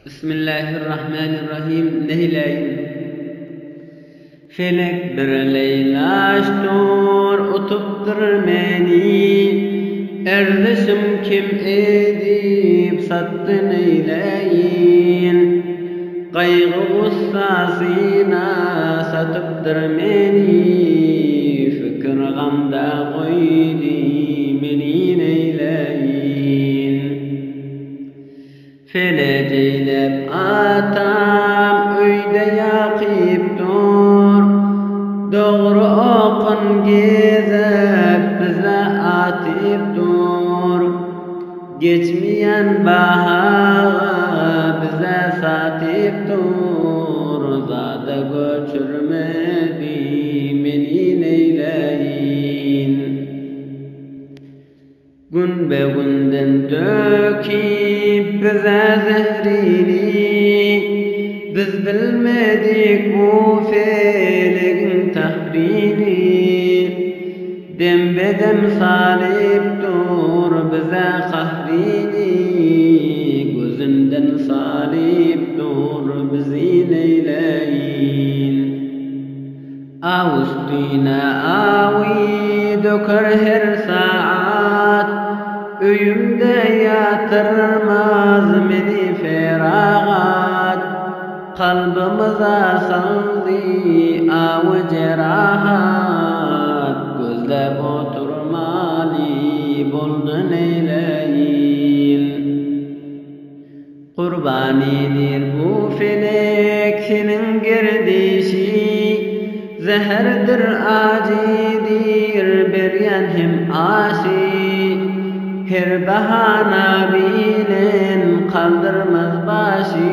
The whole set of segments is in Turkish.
Bismillahirrahmanirrahim. Nehileyim. Felek bir leylaştur utuptur meni. Erdişim kim edip sattı neyleyin. Qaygı gussasina satıptır meni. Fikir gamda koydi meni neyleyin. Feleceylep atam öyde yaqip dur. Doğru okun gezep bize atip dur. Geçmeyen bahaga bize satip dur. Zada göçürmedi meni neyleyin. Gün be günden dökip bize zehrini. Biz bilmedik bu feleğin tahrini. Dembedem salip dur bize kahrini. Gözünden salip dur bizi neyleyin. Avustine avi döker her saat. Öyümde yatırmaz meni feragat. Kalbimize saldı avı cerahat. Gözlep oturmalı buldu neyleyin. Kurbanidir bu felek senin girdişi. Zeherdir acidir beryan hem aşi. Her bahana bilen kaldırmaz başı.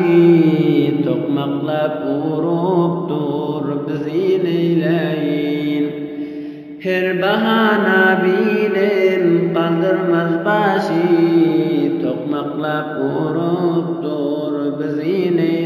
Tokmaklap urup dur bizi neyleyin. Her bahana bilen kaldırmaz başı. Tokmaklap urup dur bizi neyleyin.